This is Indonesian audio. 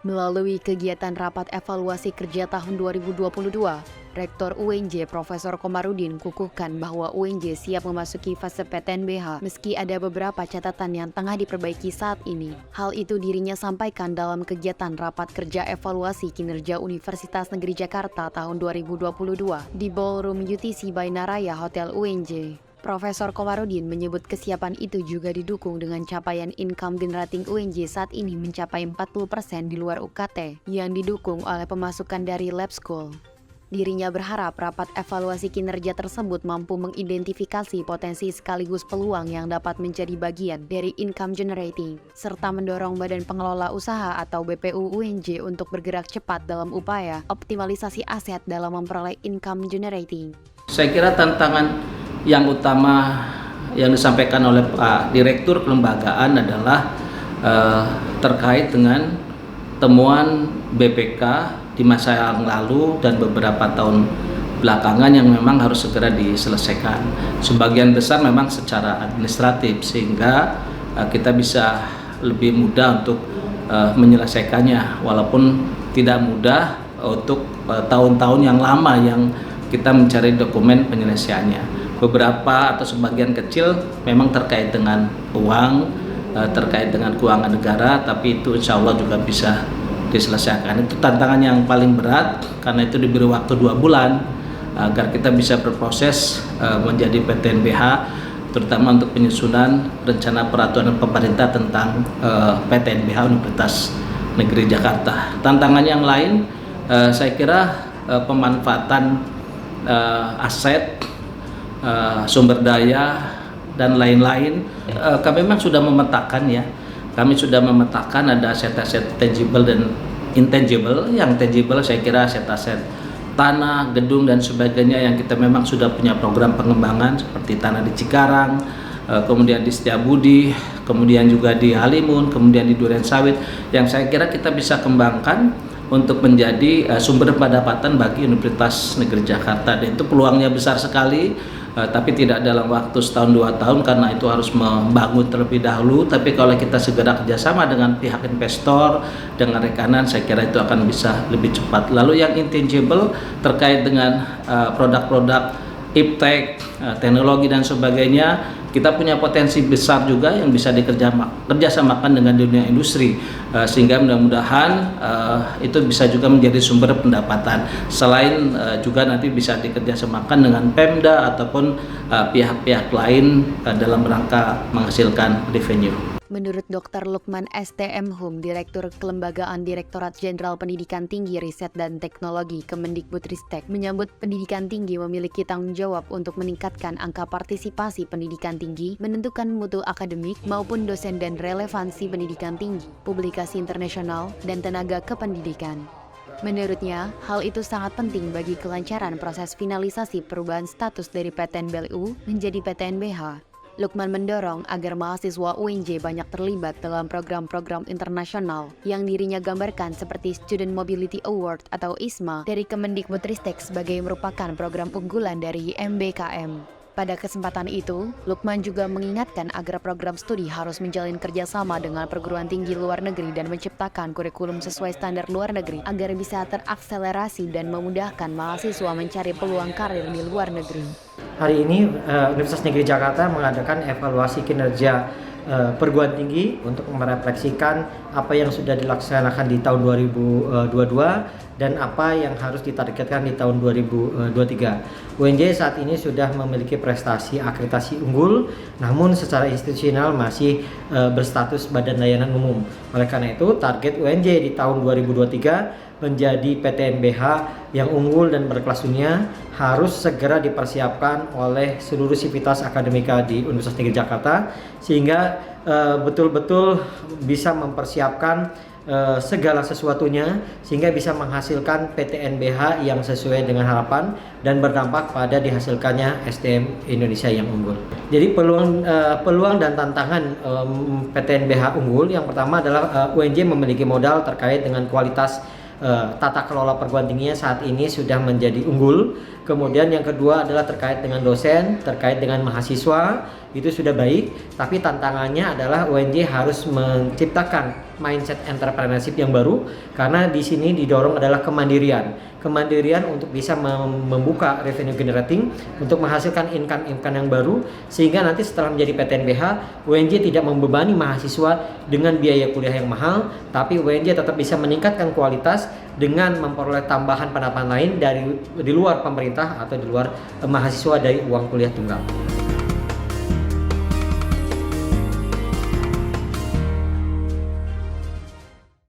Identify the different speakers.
Speaker 1: Melalui kegiatan rapat evaluasi kerja tahun 2022, Rektor UNJ Profesor Komarudin kukuhkan bahwa UNJ siap memasuki fase PTNBH meski ada beberapa catatan yang tengah diperbaiki saat ini. Hal itu dirinya sampaikan dalam kegiatan rapat kerja evaluasi kinerja Universitas Negeri Jakarta tahun 2022 di Ballroom UTC Bainaraya Hotel UNJ. Profesor Komarudin menyebut kesiapan itu juga didukung dengan capaian income generating UNJ saat ini mencapai 40% di luar UKT yang didukung oleh pemasukan dari lab school. Dirinya berharap rapat evaluasi kinerja tersebut mampu mengidentifikasi potensi sekaligus peluang yang dapat menjadi bagian dari income generating, serta mendorong Badan Pengelola Usaha atau BPU UNJ untuk bergerak cepat dalam upaya optimalisasi aset dalam memperoleh income generating.
Speaker 2: Saya kira tantangan yang utama yang disampaikan oleh Pak Direktur Kelembagaan adalah terkait dengan temuan BPK di masa yang lalu dan beberapa tahun belakangan yang memang harus segera diselesaikan. Sebagian besar memang secara administratif sehingga kita bisa lebih mudah untuk menyelesaikannya, walaupun tidak mudah untuk tahun-tahun yang lama yang kita mencari dokumen penyelesaiannya. Beberapa atau sebagian kecil memang terkait dengan uang, terkait dengan keuangan negara, tapi itu insya Allah juga bisa diselesaikan. Itu tantangan yang paling berat karena itu diberi waktu 2 bulan agar kita bisa berproses menjadi PTNBH, terutama untuk penyusunan rencana peraturan pemerintah tentang PTNBH Universitas Negeri Jakarta. Tantangan yang lain saya kira pemanfaatan aset, sumber daya dan lain-lain. Kami memang sudah memetakan ya. Kami sudah memetakan ada aset-aset tangible dan intangible. Yang tangible saya kira aset-aset tanah, gedung dan sebagainya yang kita memang sudah punya program pengembangan seperti tanah di Cikarang, kemudian di Setiabudi, kemudian juga di Halimun, kemudian di Durensawit yang saya kira kita bisa kembangkan untuk menjadi sumber pendapatan bagi Universitas Negeri Jakarta. Dan itu peluangnya besar sekali. Tapi tidak dalam waktu 1-2 tahun karena itu harus membangun terlebih dahulu. Tapi kalau kita segera kerjasama dengan pihak investor, dengan rekanan, saya kira itu akan bisa lebih cepat. Lalu yang intangible terkait dengan produk-produk iptek, teknologi dan sebagainya, kita punya potensi besar juga yang bisa dikerjasamakan dengan dunia industri, sehingga mudah-mudahan itu bisa juga menjadi sumber pendapatan. Selain juga nanti bisa dikerjasamakan dengan Pemda ataupun pihak-pihak lain dalam rangka menghasilkan revenue.
Speaker 1: Menurut Dr. Lukman STM Hum, Direktur Kelembagaan Direktorat Jenderal Pendidikan Tinggi Riset dan Teknologi Kemendikbudristek, menyambut pendidikan tinggi memiliki tanggung jawab untuk meningkatkan angka partisipasi pendidikan tinggi, menentukan mutu akademik maupun dosen dan relevansi pendidikan tinggi, publikasi internasional, dan tenaga kependidikan. Menurutnya, hal itu sangat penting bagi kelancaran proses finalisasi perubahan status dari PTNBLU menjadi PTNBH. Lukman mendorong agar mahasiswa UNJ banyak terlibat dalam program-program internasional yang dirinya gambarkan seperti Student Mobility Award atau ISMA dari Kemendikbudristek sebagai merupakan program unggulan dari MBKM. Pada kesempatan itu, Lukman juga mengingatkan agar program studi harus menjalin kerjasama dengan perguruan tinggi luar negeri dan menciptakan kurikulum sesuai standar luar negeri agar bisa terakselerasi dan memudahkan mahasiswa mencari peluang karir di luar negeri.
Speaker 3: Hari ini Universitas Negeri Jakarta mengadakan evaluasi kinerja perguruan tinggi untuk merefleksikan apa yang sudah dilaksanakan di tahun 2022 dan apa yang harus ditargetkan di tahun 2023. UNJ saat ini sudah memiliki prestasi akreditasi unggul, namun secara institusional masih berstatus badan layanan umum. Oleh karena itu, target UNJ di tahun 2023 menjadi PTNBH yang unggul dan berkelas dunia harus segera dipersiapkan oleh seluruh sivitas akademika di Universitas Negeri Jakarta sehingga betul-betul bisa mempersiapkan segala sesuatunya sehingga bisa menghasilkan PTNBH yang sesuai dengan harapan dan berdampak pada dihasilkannya SDM Indonesia yang unggul. Jadi peluang dan tantangan PTNBH unggul yang pertama adalah UNJ memiliki modal terkait dengan kualitas tata kelola perguruan tingginya saat ini sudah menjadi unggul Kemudian yang kedua adalah terkait dengan dosen, terkait dengan mahasiswa, itu sudah baik. Tapi tantangannya adalah UNJ harus menciptakan mindset entrepreneurship yang baru, karena di sini didorong adalah kemandirian untuk bisa membuka revenue generating, untuk menghasilkan income yang baru, sehingga nanti setelah menjadi PTNBH, UNJ tidak membebani mahasiswa dengan biaya kuliah yang mahal, tapi UNJ tetap bisa meningkatkan kualitas dengan memperoleh tambahan pendapatan lain di luar pemerintah atau di luar mahasiswa dari uang kuliah tunggal.